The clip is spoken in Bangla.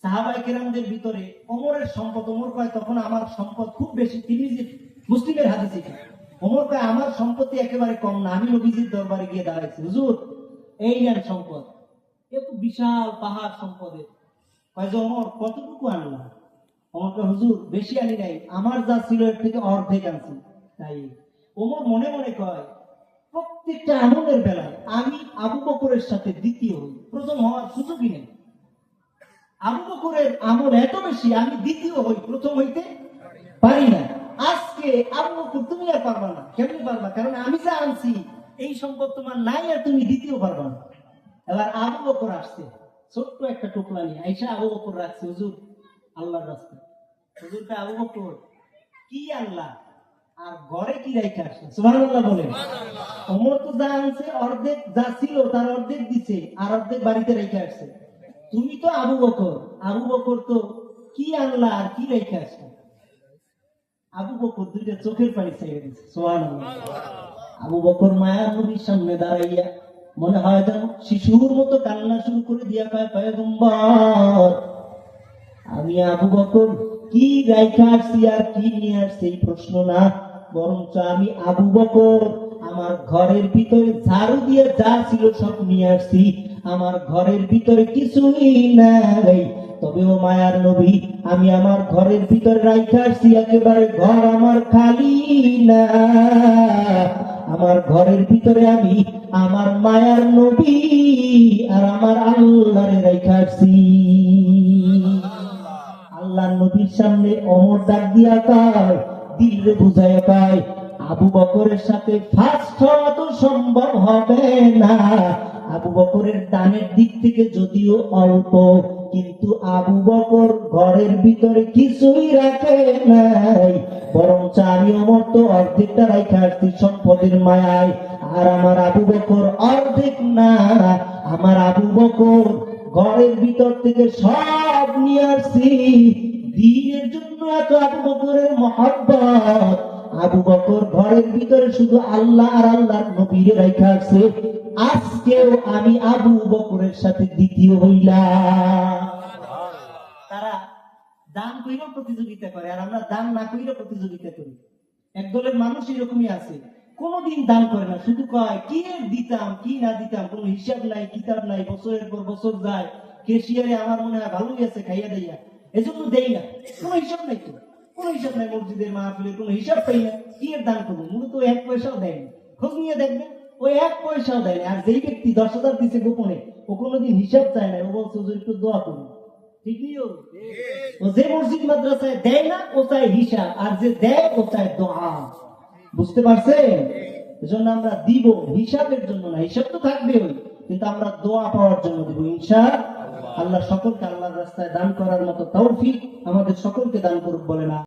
সাহাবায়ে কেরামদের ভিতরে ওমরের সম্পদ, ওমর কয় তখন আমার সম্পদ খুব বেশি, তিরমিজি মুসলিমের হাদিস এটা। ওমর কয় আমার সম্পত্তি একেবারে কম না, আমি নবীজির দরবারে গিয়ে দাঁড়াইছি, হুজুর এই নেন সম্পদ। এত বিশাল পাহাড় সম্পদের। কয় যে ওমর কতটুকু আনলাম? ওমর কয় হুজুর বেশি আনি নাই, আমার যা ছিল এর থেকে অর্ধেক আনছি। তাই ওমর মনে মনে কয় প্রত্যেকটা আমলের বেলায় আমি আবু বকরের সাথে দ্বিতীয় হই, প্রথম হওয়ার সুযোগই নেই। আবু বকরের আমল এত বেশি, আমি দ্বিতীয় হই, প্রথম হইতে পারি না। আজকে আবু বকর তুমি আর পারবা না। কেমনি পারবা? কারণ আমি যা আনছি এই সম্পদ তোমার নাই, আর তুমি দ্বিতীয় পারবা না। এবার আবু বকর আসছে ছোট্ট একটা টোপলা নিয়ে, আইসা আবু বকর রাখছে হুজুর আল্লাহর রাস্তায়। হুজুরকে আবু বকর কি আল্লাহ আর ঘরে কি রাইখা আসছে? সুবহানাল্লাহ বলেন। ওমর তো যা আনছে অর্ধেক যা ছিল তার অর্ধেক দিছে, আর অর্ধেক বাড়িতে রেখে আসছে। তুমি তো আবু বকর, আবু বকর তো কি আনলা আর কি রেখে আসছে? আবু বকর দুইটা চোখের পানি ছেড়ে দিচ্ছে। সুবহানাল্লাহ। আবু বকর মায়ার নবীর সামনে দাঁড়াইয়া মনে হয় যেন শিশুর মতো কান্না শুরু করে দিয়া কয়, পয়গম্বর আমি আবু বকর কি রাইখা আসছি আর কি নিয়ে আসছি এই প্রশ্ন না, বরঞ্চ আমি আবু বকর আমার ঘরের ভিতরে ঝাড়ু দিয়ে যা ছিল সব নিয়ে আসছি, আমার ঘরের ভিতরে কিছুই নাই। তবে ও মায়ার নবী, আমি আমার ঘরের ভিতরে রাইখা আসছি একেবারে ঘর আমার খালি না, আমার ঘরের ভিতরে আমি আমার মায়ার নবী আর আমার আল্লাহরে রাইখা আসছি। আল্লাহর নবীর সামনে ওমর ডাক দিয়া কয়, দিলে বুঝায় কয়, আবু বকরের সাথে ফার্স্ট হওয়া তো সম্ভব হবে না। আবু বকরের দানের দিক থেকে যদিও অল্প, কিন্তু আবু বকর ঘরের ভিতরে কিছুই রাখে নাই, বরঞ্চ আমি ওমর তো অর্ধেকটা রাইখা আসছি সম্পদের মায়ায়, আর আমার আবু বকর অর্ধেক না, আমার আবু বকর ঘরের ভিতর থেকে সব নিয়ে আসছি। দ্বীনের জন্য এত আবু বকরের মহব্বত, আবু বকর ঘরের ভিতরে শুধু আল্লাহ আর আল্লাহর নবীর রাইখা আছে। আজকেও আমি আবু বকরের সাথে দ্বিতীয় হইলাম। তারা দান কইরা প্রতিযোগিতা করে, আর আমরা দান না কইরা প্রতিযোগিতা করি। একদলের মানুষ এরকমই আছে, কোনদিন দান করে না, শুধু কয় কি দিতাম কি না দিতাম, কোনো হিসাব নাই কিতাব নাই, বছরের পর বছর যায়, কেশিয়ারে আমার মনে হয় ভালোই আছে খাইয়া দেয়া, এজন্য দেই না, কোনো হিসাব নাই। তো কোনো হিসাব নাই, মসজিদের মাহফিলের কোনো হিসাব পাই না, কি এর দান করবো? মূলত 1 পয়সাও দেয়নি। খোঁজ নিয়ে দেখবেন ওই 1 পয়সাও দেয়নি। আর যেই ব্যক্তি 10,000 দিচ্ছে গোপনে, ও কোনোদিন হিসাব চায় না, ও বলছে হুজুর একটু দোয়া করুন। ঠিকই ও যে মসজিদ মাদ্রাসায় দেয় না ও চায় হিসাব, আর যে দেয় ও চায় দোয়া। বুঝতে পারছেন? এজন্য আমরা দিব হিসাবের জন্য না, হিসাব তো থাকবে ওই, কিন্তু আমরা দোয়া পাওয়ার জন্য দিব ইনশাআল্লাহ। আল্লাহ সকলকে আল্লাহর রাস্তায় দান করার মতো তৌফিক আমাদের সকলকে দান করুক বলে না।